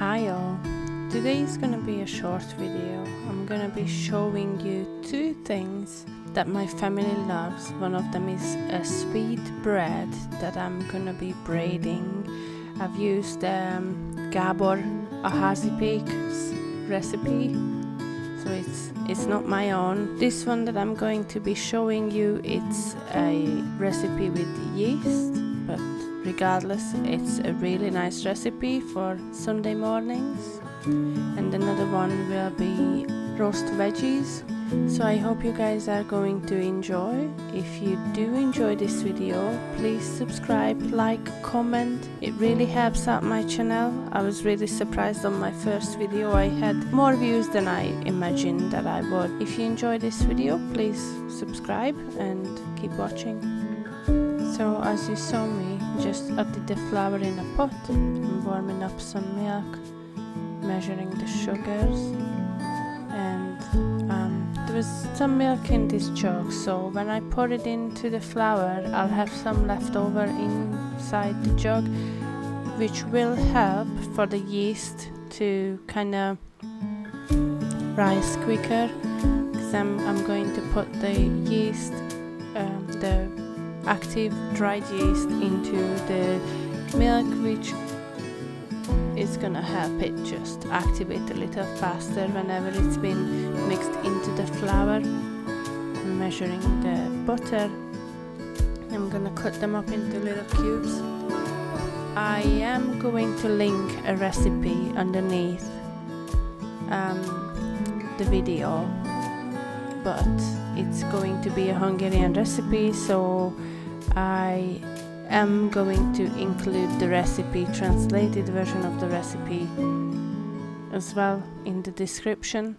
Hi all, today is gonna be a short video. I'm gonna be showing you two things that my family loves. One of them is a sweet bread that I'm gonna be braiding. I've used Gabor, a hazi recipe, so it's not my own. This one that I'm going to be showing you, it's a recipe with yeast, but regardless, it's a really nice recipe for Sunday mornings. And another one will be roast veggies. So I hope you guys are going to enjoy. If you do enjoy this video, please subscribe, like, comment. It really helps out my channel. I was really surprised on my first video. I had more views than I imagined that I would. If you enjoy this video, please subscribe and keep watching. So as you saw me, just added the flour in a pot. I'm warming up some milk, measuring the sugars, and there was some milk in this jug, so when I pour it into the flour, I'll have some left over inside the jug, which will help for the yeast to kind of rise quicker, because I'm going to put the yeast, the active dried yeast, into the milk, which is gonna help it just activate a little faster whenever it's been mixed into the flour. I'm measuring the butter. I'm gonna cut them up into little cubes. I am going to link a recipe underneath the video, but it's going to be a Hungarian recipe, so I am going to include the recipe, translated version of the recipe, as well in the description,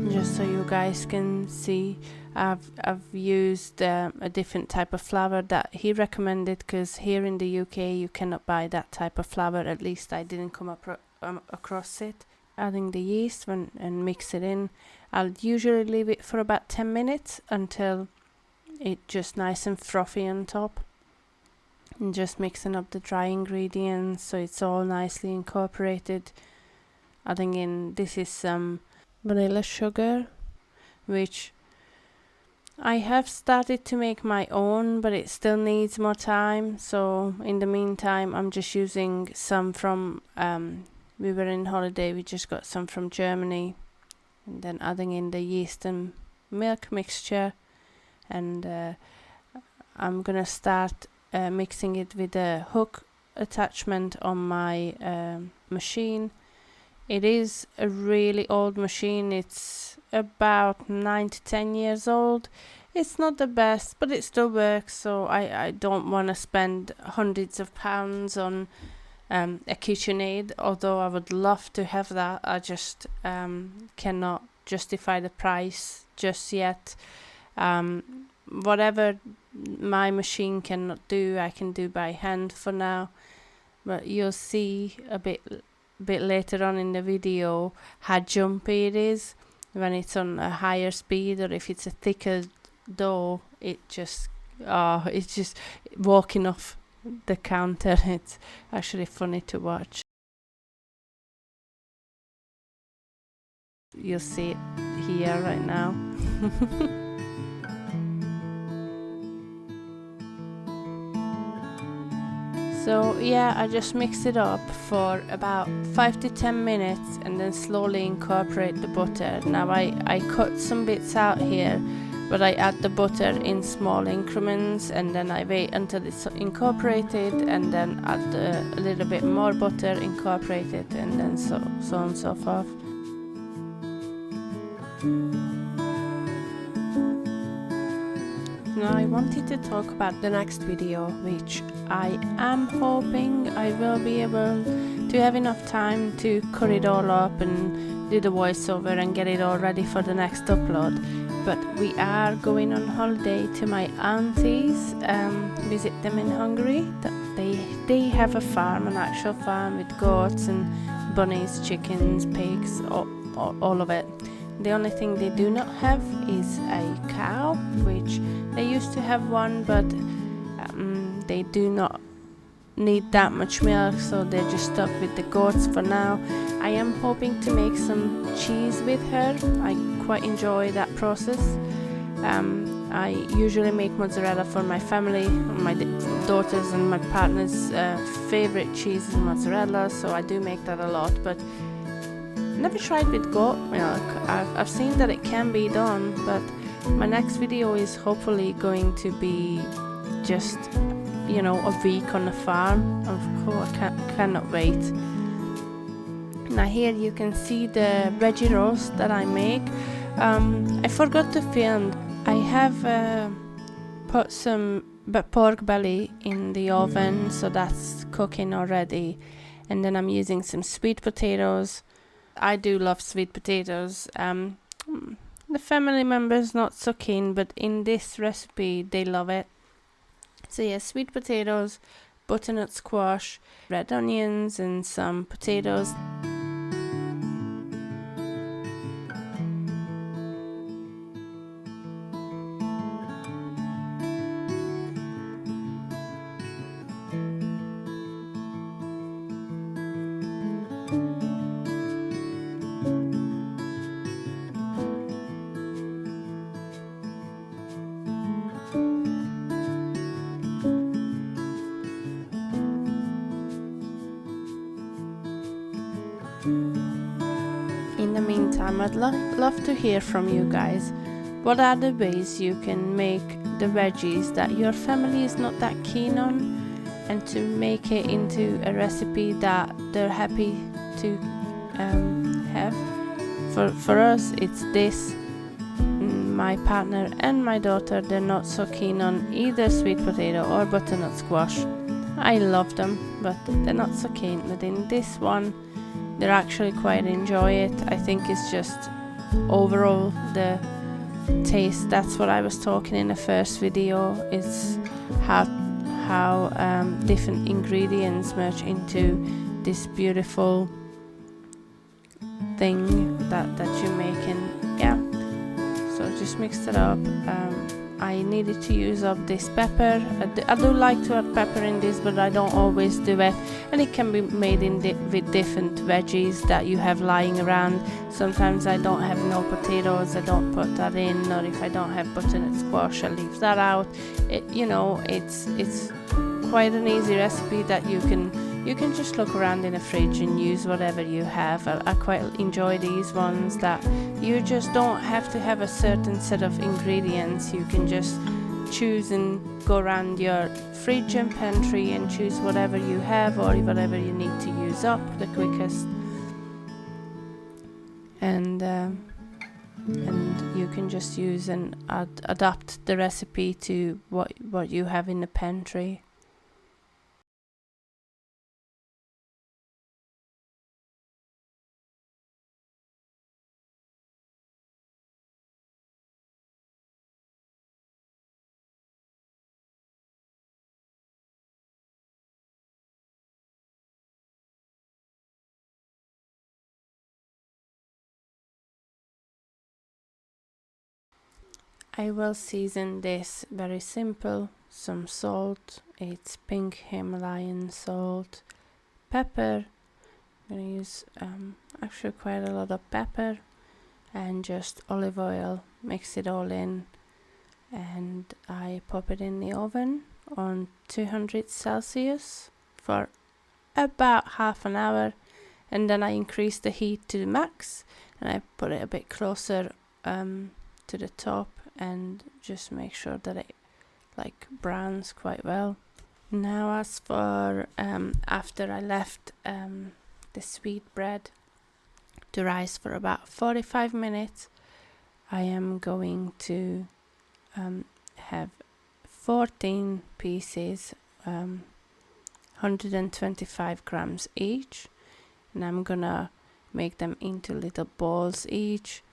just so you guys can see. I've used a different type of flour that he recommended, because here in the UK you cannot buy that type of flour. At least I didn't come across it. Adding the yeast and mix it in. I'll usually leave it for about 10 minutes until it's just nice and frothy on top. And just mixing up the dry ingredients so it's all nicely incorporated. Adding in, this is some vanilla sugar, which I have started to make my own, but it still needs more time. So in the meantime, I'm just using some from, we were in holiday, we just got some from Germany, and then adding in the yeast and milk mixture. And I'm gonna start mixing it with a hook attachment on my machine. It is a really old machine. It's about 9 to 10 years old. It's not the best, but it still works, so I don't want to spend hundreds of pounds on a KitchenAid, although I would love to have that. I just cannot justify the price just yet. Whatever my machine cannot do, I can do by hand for now, but you'll see a bit later on in the video how jumpy it is when it's on a higher speed, or if it's a thicker dough, it's just walking off the counter. It's actually funny to watch. You'll see it here right now. So yeah, I just mix it up for about 5 to 10 minutes and then slowly incorporate the butter. Now I cut some bits out here, but I add the butter in small increments, and then I wait until it's incorporated, and then add a little bit more butter, incorporate it, and then so on and so forth. Now I wanted to talk about the next video, which I am hoping I will be able to have enough time to cut it all up and do the voiceover and get it all ready for the next upload. But we are going on holiday to my auntie's, visit them in Hungary. They have a farm, an actual farm with goats and bunnies, chickens, pigs, all of it. The only thing they do not have is a cow, which they used to have one, but they do not need that much milk, so they're just stuck with the goats for now. I am hoping to make some cheese with her. I quite enjoy that process. I usually make mozzarella for my family. My daughters and my partner's favorite cheese is mozzarella, so I do make that a lot, but never tried with goat milk. I've seen that it can be done, but my next video is hopefully going to be just, you know, a week on the farm. Of course, I cannot wait. Now here you can see the veggie roast that I make. I forgot to film. I have put some pork belly in the oven, so that's cooking already. And then I'm using some sweet potatoes. I do love sweet potatoes. The family members not so keen, but in this recipe they love it. So yeah, sweet potatoes, butternut squash, red onions and some potatoes. In the meantime, I'd love to hear from you guys. What are the ways you can make the veggies that your family is not that keen on, and to make it into a recipe that they're happy to have? For us, it's this. My partner and my daughter, they're not so keen on either sweet potato or butternut squash. I love them, but they're not so keen. But in this one, they actually quite enjoy it. I think it's just overall the taste. That's what I was talking in the first video, is how different ingredients merge into this beautiful thing that you're making. Yeah, so just mix it up. I needed to use up this pepper. I do like to add pepper in this, but I don't always do it, and it can be made with different veggies that you have lying around. Sometimes I don't have no potatoes, I don't put that in, or if I don't have butternut squash, I leave that out. It's quite an easy recipe that you can just look around in the fridge and use whatever you have. I quite enjoy these ones that you just don't have to have a certain set of ingredients. You can just choose and go around your fridge and pantry and choose whatever you have or whatever you need to use up the quickest. And you can just use and adapt the recipe to what you have in the pantry. I will season this very simple. Some salt, it's pink Himalayan salt, pepper. I'm gonna use actually quite a lot of pepper, and just olive oil. Mix it all in, and I pop it in the oven on 200 Celsius for about half an hour, and then I increase the heat to the max, and I put it a bit closer to the top, and just make sure that it browns quite well. Now as for after I left the sweet bread to rise for about 45 minutes, I am going to have 14 pieces, 125 grams each, and I'm gonna make them into little balls each.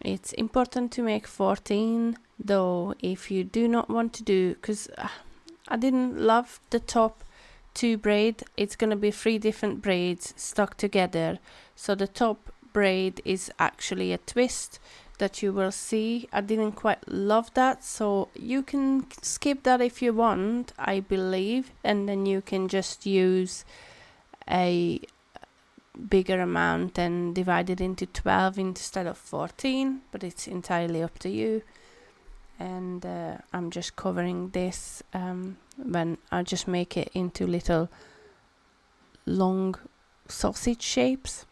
It's important to make 14, though if you do not want to do, because I didn't love the top 2 braid. It's gonna be 3 different braids stuck together, so the top braid is actually a twist. that you will see. I didn't quite love that, so you can skip that if you want, I believe, and then you can just use a bigger amount and divide it into 12 instead of 14, but it's entirely up to you. And I'm just covering this when I just make it into little long sausage shapes,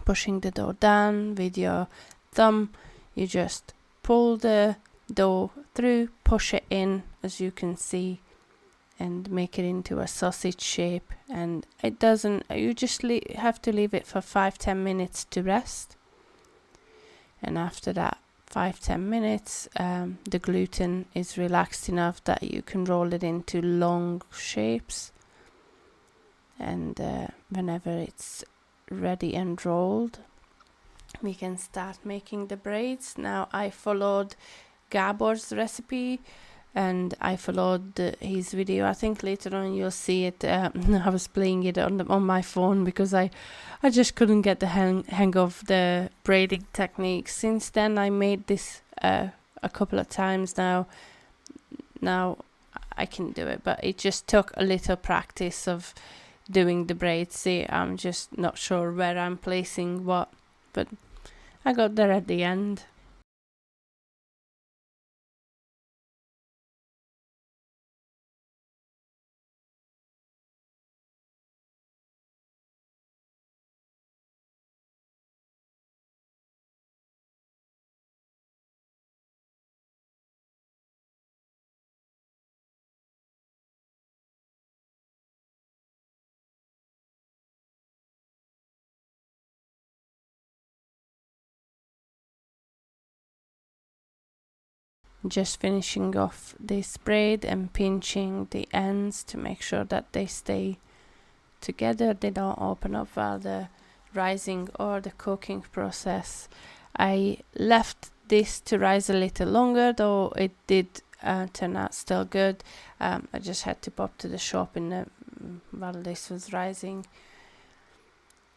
pushing the dough down with your thumb. You just pull the dough through, push it in, as you can see, and make it into a sausage shape. And it doesn't, you just have to leave it for 5-10 minutes to rest. And after that 5-10 minutes, the gluten is relaxed enough that you can roll it into long shapes. And whenever it's ready and rolled, we can start making the braids. Now I followed Gabor's recipe, and I followed his video. I think later on you'll see it. I was playing it on my phone because I just couldn't get the hang of the braiding technique. Since then I made this a couple of times now I can do it, but it just took a little practice of doing the braids. See, I'm just not sure where I'm placing what, but I got there at the end. Just finishing off this braid and pinching the ends to make sure that they stay together, they don't open up while the rising or the cooking process. I left this to rise a little longer, though it did turn out still good. I just had to pop to the shop while this was rising.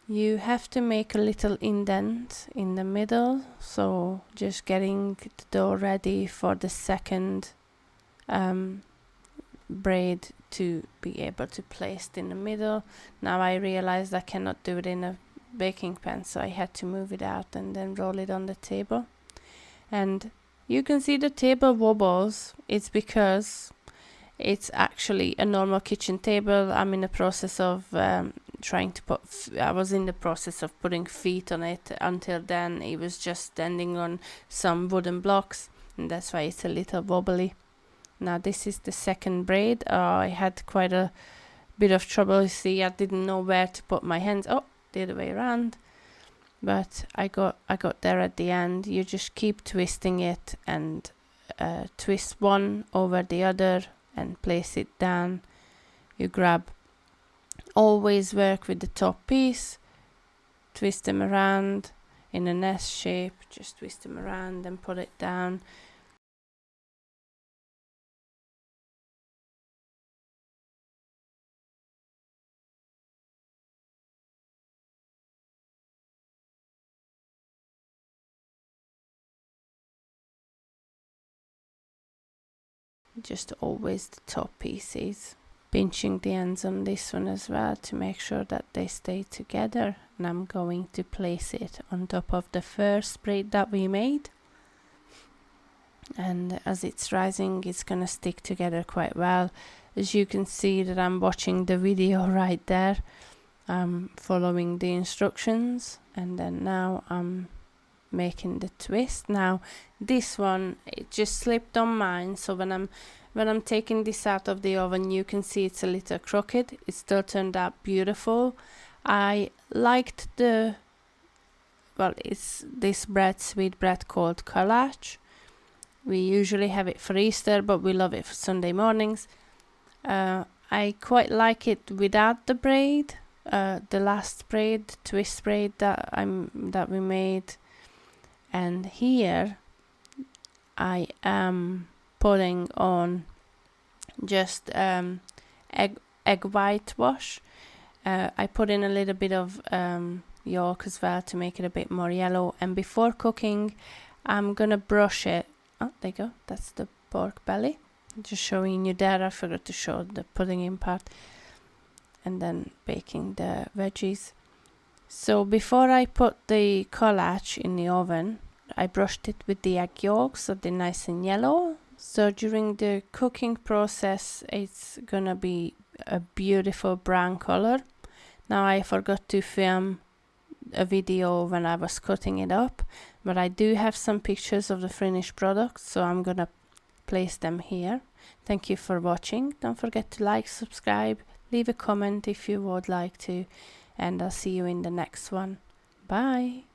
You have to make a little indent in the middle, so just getting the dough ready for the second braid to be able to place it in the middle. Now I realized I cannot do it in a baking pan, so I had to move it out and then roll it on the table. And you can see the table wobbles. It's because it's actually a normal kitchen table. I'm in the process of I was in the process of putting feet on it. Until then it was just standing on some wooden blocks, and that's why it's a little wobbly. Now this is the second braid. I had quite a bit of trouble. You see, I didn't know where to put my hands. Oh, the other way around. But I got there at the end. You just keep twisting it and twist one over the other and place it down. You always work with the top piece, twist them around in an S shape, just twist them around and put it down. Just always the top pieces. Pinching the ends on this one as well to make sure that they stay together, and I'm going to place it on top of the first braid that we made, and as it's rising it's gonna stick together quite well. As you can see that I'm watching the video right there, I'm following the instructions, and then now I'm making the twist. Now this one, it just slipped on mine, so when I'm taking this out of the oven, you can see it's a little crooked. It still turned out beautiful. I liked it's this sweet bread called Kalács. We usually have it for Easter, but we love it for Sunday mornings. I quite like it without the braid, the last braid, twist braid that we made. And here I am putting on just egg whitewash. I put in a little bit of yolk as well to make it a bit more yellow, and before cooking I'm gonna brush it. Oh, there you go. That's the pork belly. Just showing you there. I forgot to show the pudding in part. And then baking the veggies. So before I put the kalács in the oven, I brushed it with the egg yolks so they're nice and yellow. So during the cooking process, it's gonna be a beautiful brown color. Now I forgot to film a video when I was cutting it up, but I do have some pictures of the finished product, so I'm gonna place them here. Thank you for watching. Don't forget to like, subscribe, leave a comment if you would like to, and I'll see you in the next one. Bye.